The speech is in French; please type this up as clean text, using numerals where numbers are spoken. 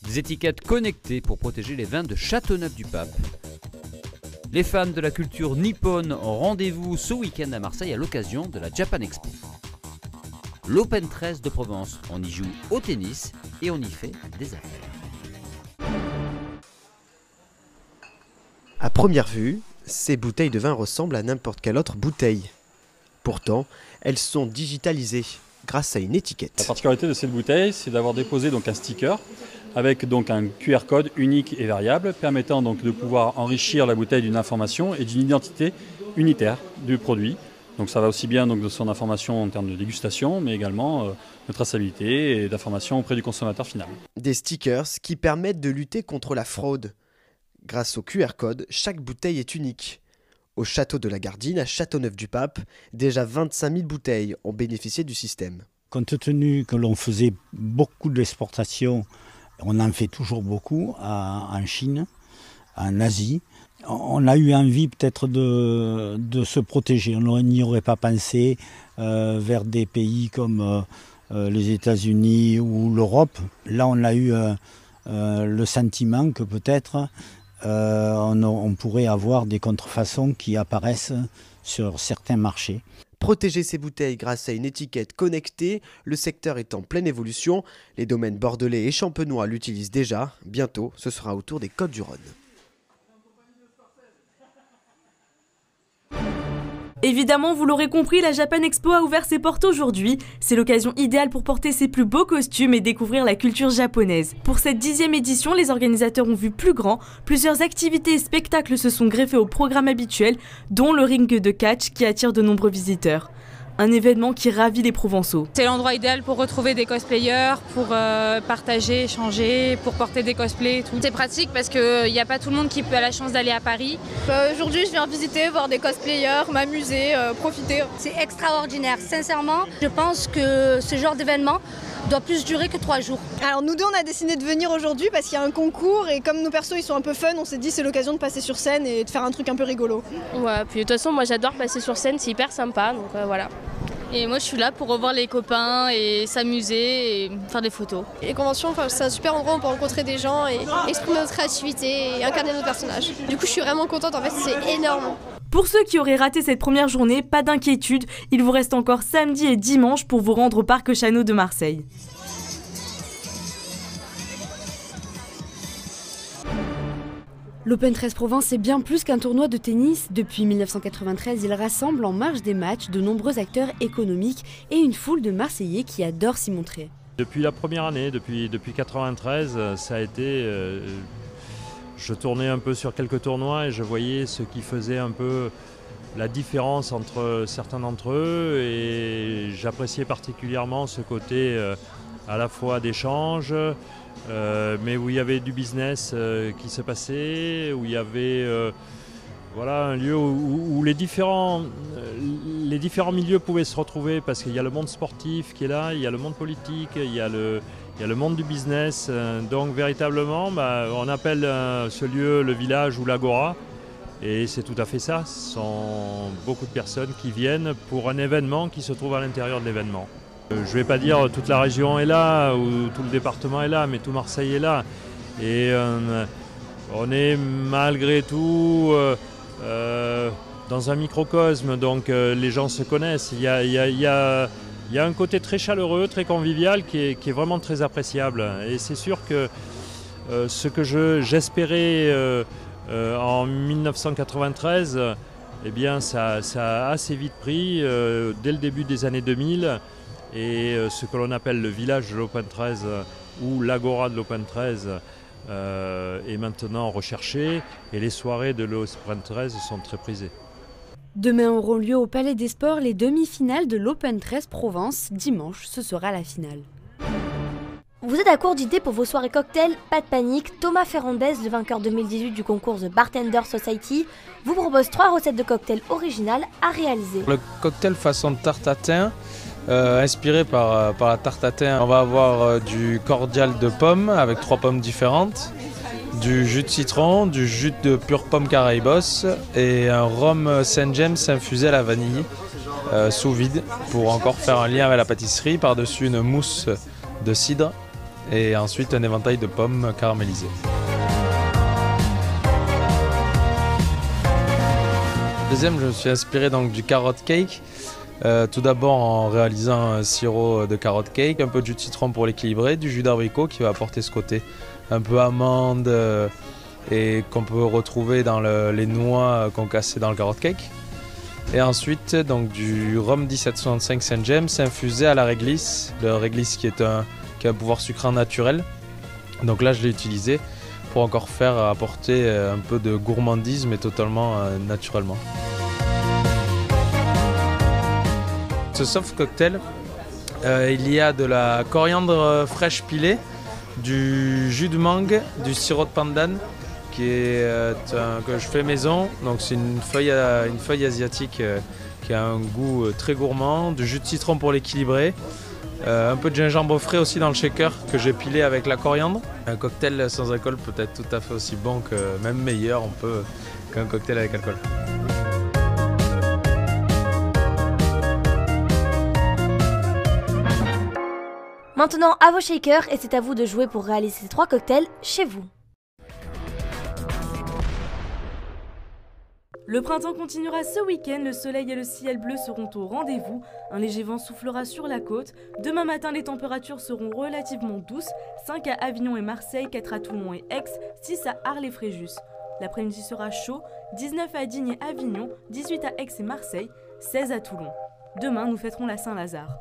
Des étiquettes connectées pour protéger les vins de Châteauneuf-du-Pape. Les fans de la culture nippone ont rendez-vous ce week-end à Marseille à l'occasion de la Japan Expo. L'Open 13 de Provence, on y joue au tennis et on y fait des affaires. À première vue, ces bouteilles de vin ressemblent à n'importe quelle autre bouteille. Pourtant, elles sont digitalisées grâce à une étiquette. La particularité de cette bouteille, c'est d'avoir déposé donc un sticker avec donc un QR code unique et variable permettant donc de pouvoir enrichir la bouteille d'une information et d'une identité unitaire du produit. Donc ça va aussi bien donc de son information en termes de dégustation, mais également de traçabilité et d'information auprès du consommateur final. Des stickers qui permettent de lutter contre la fraude. Grâce au QR code, chaque bouteille est unique. Au château de la Gardine, à Châteauneuf-du-Pape, déjà 25 000 bouteilles ont bénéficié du système. Compte tenu que l'on faisait beaucoup d'exportations, on en fait toujours beaucoup en Chine, en Asie. On a eu envie peut-être de se protéger. On n'y aurait pas pensé vers des pays comme les États-Unis ou l'Europe. Là, on a eu le sentiment que peut-être on pourrait avoir des contrefaçons qui apparaissent sur certains marchés. Protéger ces bouteilles grâce à une étiquette connectée, le secteur est en pleine évolution. Les domaines bordelais et champenois l'utilisent déjà. Bientôt, ce sera au tour des Côtes-du-Rhône. Évidemment, vous l'aurez compris, la Japan Expo a ouvert ses portes aujourd'hui. C'est l'occasion idéale pour porter ses plus beaux costumes et découvrir la culture japonaise. Pour cette 10e édition, les organisateurs ont vu plus grand. Plusieurs activités et spectacles se sont greffés au programme habituel, dont le ring de catch qui attire de nombreux visiteurs. Un événement qui ravit les Provençaux. C'est l'endroit idéal pour retrouver des cosplayers, pour partager, échanger, pour porter des cosplays et tout. C'est pratique parce qu'il n'y a pas tout le monde qui a la chance d'aller à Paris. Aujourd'hui, je viens visiter, voir des cosplayers, m'amuser, profiter. C'est extraordinaire. Sincèrement, je pense que ce genre d'événement doit plus durer que 3 jours. Alors nous deux, on a décidé de venir aujourd'hui parce qu'il y a un concours et comme nos persos ils sont un peu fun, on s'est dit c'est l'occasion de passer sur scène et de faire un truc un peu rigolo. Ouais, puis de toute façon moi j'adore passer sur scène, c'est hyper sympa, donc voilà. Et moi je suis là pour revoir les copains et s'amuser et faire des photos. Les conventions, c'est un super endroit où on peut rencontrer des gens et exprimer notre créativité et incarner nos personnages. Du coup je suis vraiment contente, en fait c'est énorme. Pour ceux qui auraient raté cette première journée, pas d'inquiétude, il vous reste encore samedi et dimanche pour vous rendre au Parc Chano de Marseille. L'Open 13 Provence, c'est bien plus qu'un tournoi de tennis. Depuis 1993, il rassemble en marge des matchs de nombreux acteurs économiques et une foule de Marseillais qui adorent s'y montrer. Depuis la première année, depuis 93, ça a été... je tournais un peu sur quelques tournois et je voyais ce qui faisait un peu la différence entre certains d'entre eux et j'appréciais particulièrement ce côté à la fois d'échange, mais où il y avait du business qui se passait, où il y avait voilà, un lieu où les différents milieux pouvaient se retrouver parce qu'il y a le monde sportif qui est là, il y a le monde politique, il y a le monde du business. Donc véritablement, on appelle ce lieu le village ou l'agora. Et c'est tout à fait ça. Ce sont beaucoup de personnes qui viennent pour un événement qui se trouve à l'intérieur de l'événement. Je ne vais pas dire toute la région est là ou tout le département est là, mais tout Marseille est là. Et on est malgré tout dans un microcosme, donc les gens se connaissent. Il y a un côté très chaleureux, très convivial qui est vraiment très appréciable. Et c'est sûr que ce que j'espérais en 1993, eh bien, ça a assez vite pris dès le début des années 2000. Et ce que l'on appelle le village de l'Open 13 ou l'agora de l'Open 13 est maintenant recherché. Et les soirées de l'Open 13 sont très prisées. Demain auront lieu au Palais des Sports les demi-finales de l'Open 13 Provence. Dimanche, ce sera la finale. Vous êtes à court d'idées pour vos soirées cocktails? Pas de panique, Thomas Ferrandez, le vainqueur 2018 du concours The Bartender Society, vous propose 3 recettes de cocktails originales à réaliser. Le cocktail façon tarte tatin, inspiré par la tarte tatin, on va avoir du cordial de pommes avec 3 pommes différentes, du jus de citron, du jus de pure pomme Caraïbos et un rhum Saint James infusé à la vanille sous vide pour encore faire un lien avec la pâtisserie, par-dessus une mousse de cidre et ensuite un éventail de pommes caramélisées. Deuxième, je me suis inspiré donc du carrot cake. Tout d'abord en réalisant un sirop de carotte cake, un peu de jus de citron pour l'équilibrer, du jus d'abricot qui va apporter ce côté un peu amande et qu'on peut retrouver dans les noix concassées dans le carotte cake. Et ensuite donc du rhum 1765 Saint James infusé à la réglisse, le réglisse qui a un pouvoir sucrant naturel. Donc là je l'ai utilisé pour encore apporter un peu de gourmandise mais totalement naturellement. Ce soft cocktail, il y a de la coriandre fraîche pilée, du jus de mangue, du sirop de pandan que je fais maison. Donc c'est une feuille asiatique qui a un goût très gourmand, du jus de citron pour l'équilibrer, un peu de gingembre frais aussi dans le shaker que j'ai pilé avec la coriandre. Un cocktail sans alcool peut être tout à fait aussi bon même meilleur qu'un cocktail avec alcool. Maintenant à vos shakers et c'est à vous de jouer pour réaliser ces 3 cocktails chez vous. Le printemps continuera ce week-end, le soleil et le ciel bleu seront au rendez-vous, un léger vent soufflera sur la côte. Demain matin, les températures seront relativement douces, 5 à Avignon et Marseille, 4 à Toulon et Aix, 6 à Arles et Fréjus. L'après-midi sera chaud, 19 à Digne et Avignon, 18 à Aix et Marseille, 16 à Toulon. Demain, nous fêterons la Saint-Lazare.